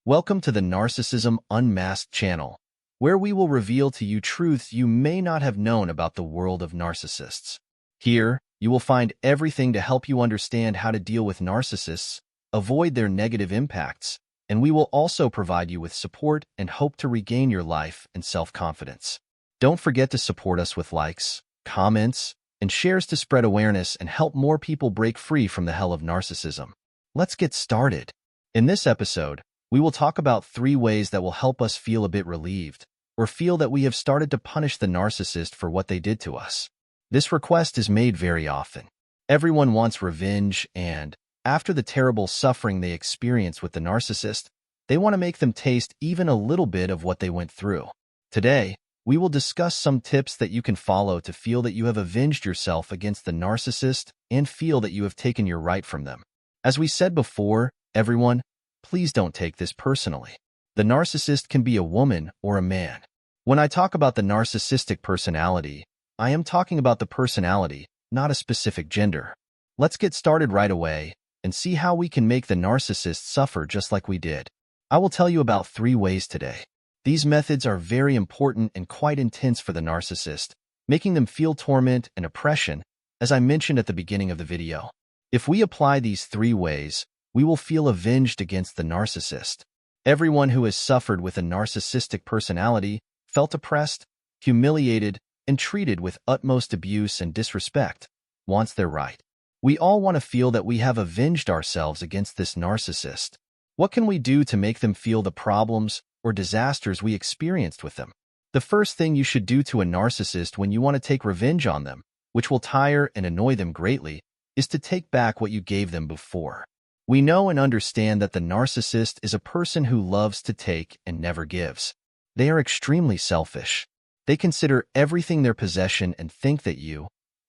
Welcome to the Narcissism Unmasked channel, where we will reveal to you truths you may not have known about the world of narcissists. Here, you will find everything to help you understand how to deal with narcissists, avoid their negative impacts, and we will also provide you with support and hope to regain your life and self-confidence. Don't forget to support us with likes, comments, and shares to spread awareness and help more people break free from the hell of narcissism. Let's get started. In this episode, we will talk about 3 ways that will help us feel a bit relieved, or feel that we have started to punish the narcissist for what they did to us. This request is made very often. Everyone wants revenge, and after the terrible suffering they experience with the narcissist, they want to make them taste even a little bit of what they went through. Today, we will discuss some tips that you can follow to feel that you have avenged yourself against the narcissist and feel that you have taken your right from them. As we said before, everyone, please don't take this personally. The narcissist can be a woman or a man. When I talk about the narcissistic personality, I am talking about the personality, not a specific gender. Let's get started right away and see how we can make the narcissist suffer just like we did. I will tell you about 3 ways today. These methods are very important and quite intense for the narcissist, making them feel torment and oppression, as I mentioned at the beginning of the video. If we apply these 3 ways, we will feel avenged against the narcissist. Everyone who has suffered with a narcissistic personality, felt oppressed, humiliated, and treated with utmost abuse and disrespect, wants their right. We all want to feel that we have avenged ourselves against this narcissist. What can we do to make them feel the problems or disasters we experienced with them? The first thing you should do to a narcissist when you want to take revenge on them, which will tire and annoy them greatly, is to take back what you gave them before. We know and understand that the narcissist is a person who loves to take and never gives. They are extremely selfish. They consider everything their possession and think that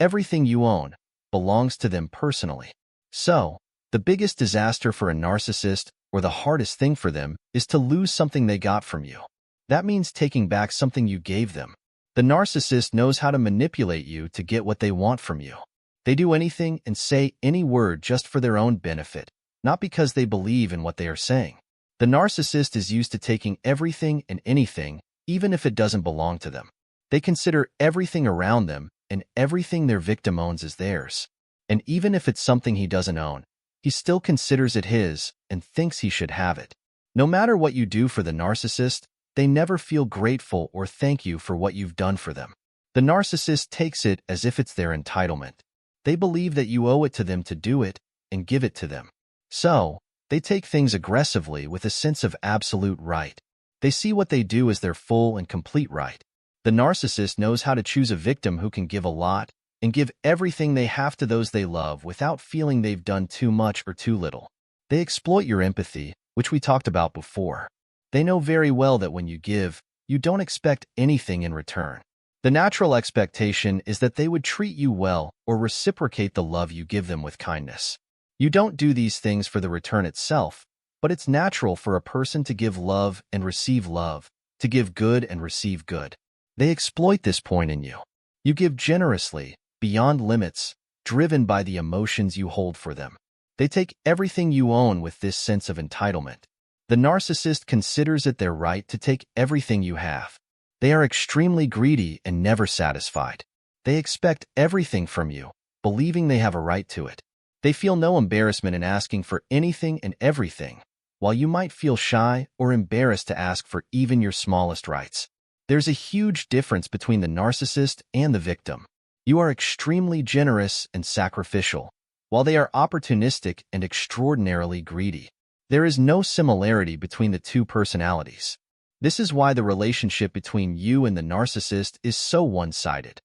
everything you own, belongs to them personally. So, the biggest disaster for a narcissist, or the hardest thing for them, is to lose something they got from you. That means taking back something you gave them. The narcissist knows how to manipulate you to get what they want from you. They do anything and say any word just for their own benefit, not because they believe in what they are saying. The narcissist is used to taking everything and anything, even if it doesn't belong to them. They consider everything around them and everything their victim owns as theirs. And even if it's something he doesn't own, he still considers it his and thinks he should have it. No matter what you do for the narcissist, they never feel grateful or thank you for what you've done for them. The narcissist takes it as if it's their entitlement. They believe that you owe it to them to do it and give it to them. So, they take things aggressively with a sense of absolute right. They see what they do as their full and complete right. The narcissist knows how to choose a victim who can give a lot and give everything they have to those they love without feeling they've done too much or too little. They exploit your empathy, which we talked about before. They know very well that when you give, you don't expect anything in return. The natural expectation is that they would treat you well or reciprocate the love you give them with kindness. You don't do these things for the return itself, but it's natural for a person to give love and receive love, to give good and receive good. They exploit this point in you. You give generously, beyond limits, driven by the emotions you hold for them. They take everything you own with this sense of entitlement. The narcissist considers it their right to take everything you have. They are extremely greedy and never satisfied. They expect everything from you, believing they have a right to it. They feel no embarrassment in asking for anything and everything, while you might feel shy or embarrassed to ask for even your smallest rights. There's a huge difference between the narcissist and the victim. You are extremely generous and sacrificial, while they are opportunistic and extraordinarily greedy. There is no similarity between the 2 personalities. This is why the relationship between you and the narcissist is so one-sided.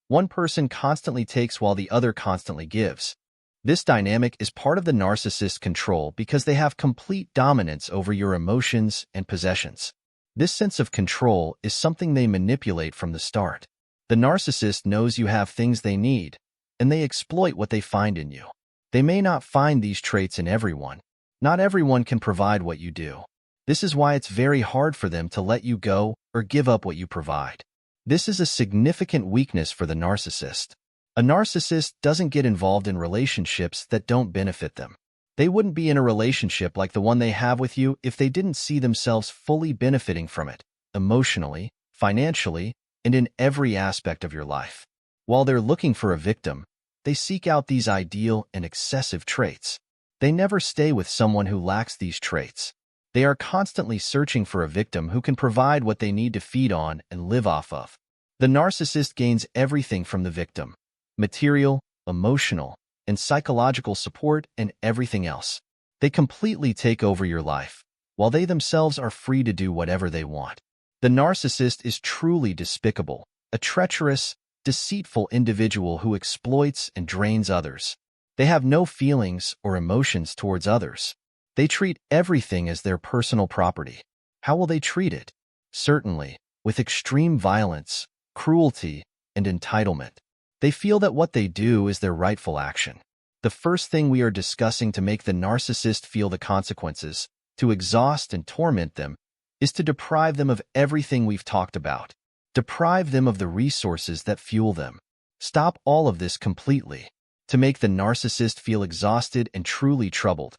One person constantly takes while the other constantly gives. This dynamic is part of the narcissist's control because they have complete dominance over your emotions and possessions. This sense of control is something they manipulate from the start. The narcissist knows you have things they need, and they exploit what they find in you. They may not find these traits in everyone. Not everyone can provide what you do. This is why it's very hard for them to let you go or give up what you provide. This is a significant weakness for the narcissist. A narcissist doesn't get involved in relationships that don't benefit them. They wouldn't be in a relationship like the one they have with you if they didn't see themselves fully benefiting from it, emotionally, financially, and in every aspect of your life. While they're looking for a victim, they seek out these ideal and excessive traits. They never stay with someone who lacks these traits. They are constantly searching for a victim who can provide what they need to feed on and live off of. The narcissist gains everything from the victim: material, emotional, and psychological support, and everything else. They completely take over your life, while they themselves are free to do whatever they want. The narcissist is truly despicable, a treacherous, deceitful individual who exploits and drains others. They have no feelings or emotions towards others. They treat everything as their personal property. How will they treat it? Certainly, with extreme violence, cruelty, and entitlement. They feel that what they do is their rightful action. The first thing we are discussing to make the narcissist feel the consequences, to exhaust and torment them, is to deprive them of everything we've talked about. Deprive them of the resources that fuel them. Stop all of this completely. To make the narcissist feel exhausted and truly troubled,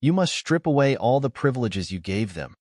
you must strip away all the privileges you gave them,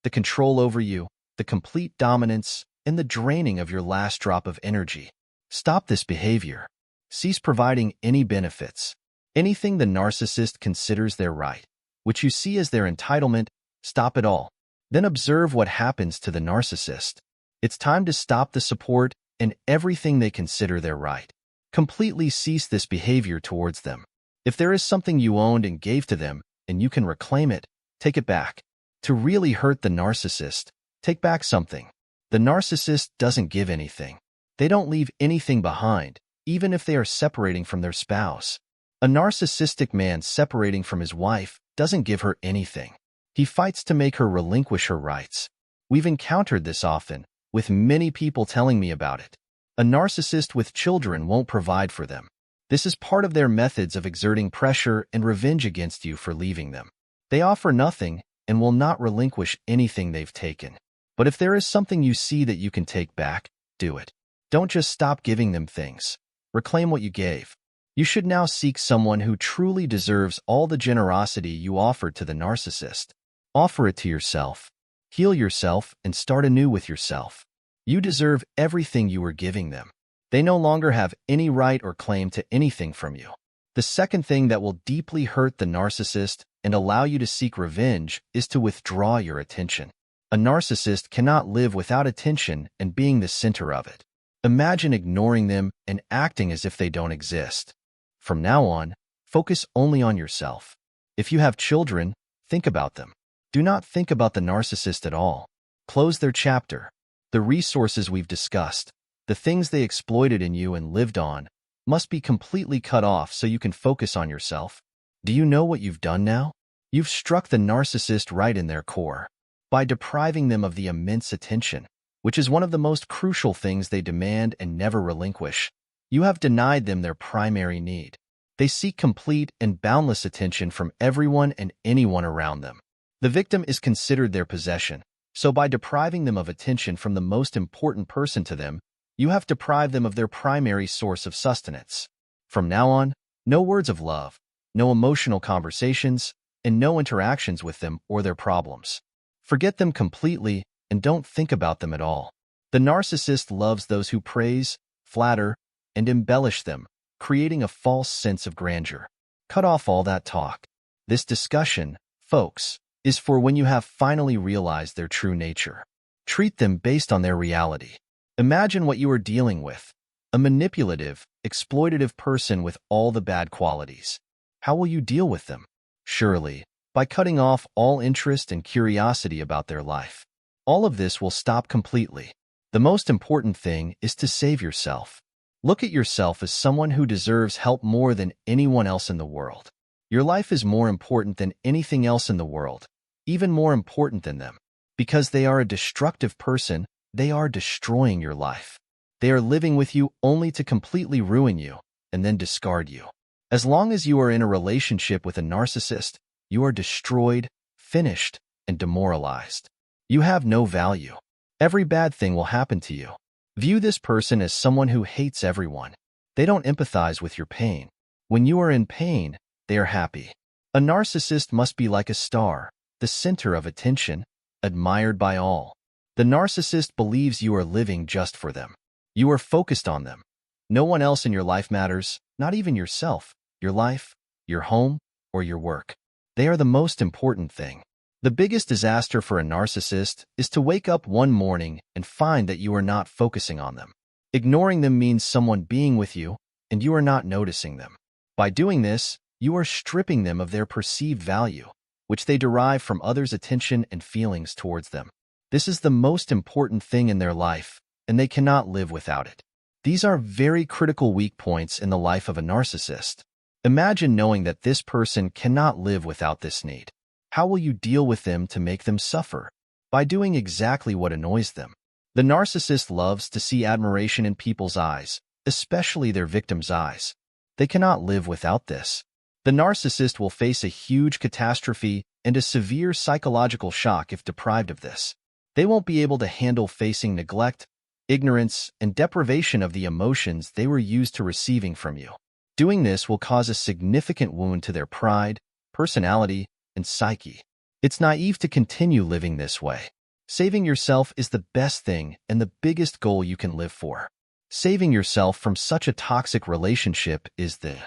the control over you, the complete dominance, and the draining of your last drop of energy. Stop this behavior. Cease providing any benefits. Anything the narcissist considers their right, which you see as their entitlement, stop it all. Then observe what happens to the narcissist. It's time to stop the support and everything they consider their right. Completely cease this behavior towards them. If there is something you owned and gave to them, and you can reclaim it, take it back. To really hurt the narcissist, take back something. The narcissist doesn't give anything. They don't leave anything behind, even if they are separating from their spouse. A narcissistic man separating from his wife doesn't give her anything. He fights to make her relinquish her rights. We've encountered this often, with many people telling me about it. A narcissist with children won't provide for them. This is part of their methods of exerting pressure and revenge against you for leaving them. They offer nothing and will not relinquish anything they've taken. But if there is something you see that you can take back, do it. Don't just stop giving them things. Reclaim what you gave. You should now seek someone who truly deserves all the generosity you offered to the narcissist. Offer it to yourself. Heal yourself and start anew with yourself. You deserve everything you were giving them. They no longer have any right or claim to anything from you. The second thing that will deeply hurt the narcissist and allow you to seek revenge is to withdraw your attention. A narcissist cannot live without attention and being the center of it. Imagine ignoring them and acting as if they don't exist. From now on, focus only on yourself. If you have children, think about them. Do not think about the narcissist at all. Close their chapter. The resources we've discussed, the things they exploited in you and lived on, must be completely cut off so you can focus on yourself. Do you know what you've done now? You've struck the narcissist right in their core. By depriving them of the immense attention, which is one of the most crucial things they demand and never relinquish, you have denied them their primary need. They seek complete and boundless attention from everyone and anyone around them. The victim is considered their possession, so by depriving them of attention from the most important person to them, you have deprived them of their primary source of sustenance. From now on, no words of love, no emotional conversations, and no interactions with them or their problems. Forget them completely and don't think about them at all. The narcissist loves those who praise, flatter, and embellish them, creating a false sense of grandeur. Cut off all that talk. This discussion, folks, is for when you have finally realized their true nature. Treat them based on their reality. Imagine what you are dealing with: a manipulative, exploitative person with all the bad qualities. How will you deal with them? Surely, by cutting off all interest and curiosity about their life. All of this will stop completely. The most important thing is to save yourself. Look at yourself as someone who deserves help more than anyone else in the world. Your life is more important than anything else in the world, even more important than them. Because they are a destructive person, they are destroying your life. They are living with you only to completely ruin you and then discard you. As long as you are in a relationship with a narcissist, you are destroyed, finished, and demoralized. You have no value. Every bad thing will happen to you. View this person as someone who hates everyone. They don't empathize with your pain. When you are in pain, they are happy. A narcissist must be like a star, the center of attention, admired by all. The narcissist believes you are living just for them. You are focused on them. No one else in your life matters, not even yourself, your life, your home, or your work. They are the most important thing. The biggest disaster for a narcissist is to wake up one morning and find that you are not focusing on them. Ignoring them means someone being with you, and you are not noticing them. By doing this, you are stripping them of their perceived value, which they derive from others' attention and feelings towards them. This is the most important thing in their life, and they cannot live without it. These are very critical weak points in the life of a narcissist. Imagine knowing that this person cannot live without this need. How will you deal with them to make them suffer? By doing exactly what annoys them. The narcissist loves to see admiration in people's eyes, especially their victims' eyes. They cannot live without this. The narcissist will face a huge catastrophe and a severe psychological shock if deprived of this. They won't be able to handle facing neglect, ignorance, and deprivation of the emotions they were used to receiving from you. Doing this will cause a significant wound to their pride, personality, and psyche. It's naive to continue living this way. Saving yourself is the best thing and the biggest goal you can live for. Saving yourself from such a toxic relationship is the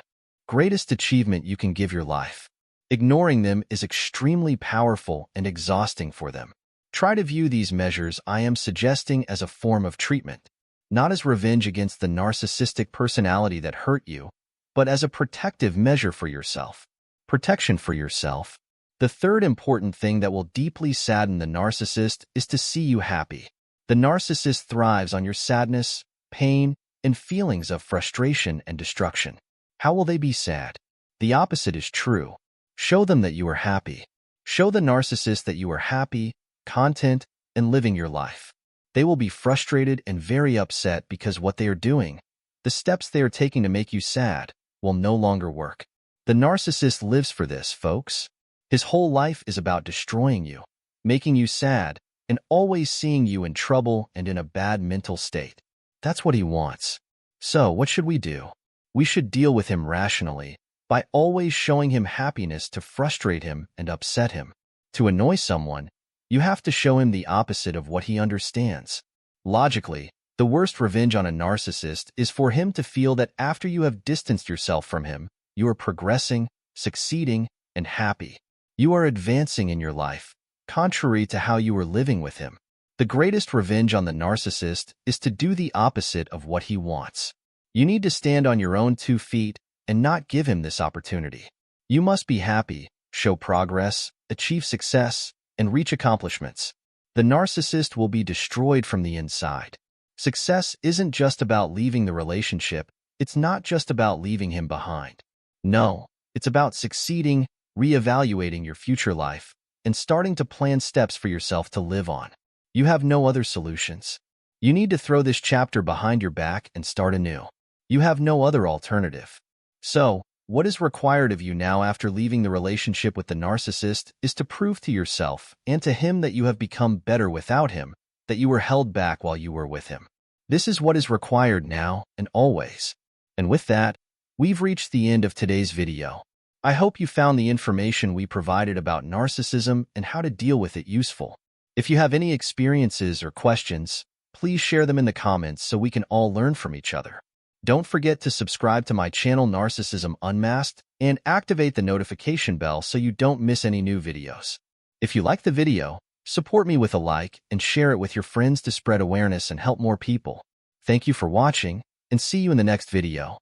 greatest achievement you can give your life. Ignoring them is extremely powerful and exhausting for them. Try to view these measures I am suggesting as a form of treatment, not as revenge against the narcissistic personality that hurt you, but as a protective measure for yourself. Protection for yourself. The third important thing that will deeply sadden the narcissist is to see you happy. The narcissist thrives on your sadness, pain, and feelings of frustration and destruction. How will they be sad? The opposite is true. Show them that you are happy. Show the narcissist that you are happy, content, and living your life. They will be frustrated and very upset because what they are doing, the steps they are taking to make you sad, will no longer work. The narcissist lives for this, folks. His whole life is about destroying you, making you sad, and always seeing you in trouble and in a bad mental state. That's what he wants. So, what should we do? We should deal with him rationally, by always showing him happiness to frustrate him and upset him. To annoy someone, you have to show him the opposite of what he understands. Logically, the worst revenge on a narcissist is for him to feel that after you have distanced yourself from him, you are progressing, succeeding, and happy. You are advancing in your life, contrary to how you were living with him. The greatest revenge on the narcissist is to do the opposite of what he wants. You need to stand on your own 2 feet and not give him this opportunity. You must be happy, show progress, achieve success, and reach accomplishments. The narcissist will be destroyed from the inside. Success isn't just about leaving the relationship. It's not just about leaving him behind. No, it's about succeeding, reevaluating your future life, and starting to plan steps for yourself to live on. You have no other solutions. You need to throw this chapter behind your back and start anew. You have no other alternative. So, what is required of you now after leaving the relationship with the narcissist is to prove to yourself and to him that you have become better without him, that you were held back while you were with him. This is what is required now and always. And with that, we've reached the end of today's video. I hope you found the information we provided about narcissism and how to deal with it useful. If you have any experiences or questions, please share them in the comments so we can all learn from each other. Don't forget to subscribe to my channel Narcissism Unmasked and activate the notification bell so you don't miss any new videos. If you like the video, support me with a like and share it with your friends to spread awareness and help more people. Thank you for watching, and see you in the next video.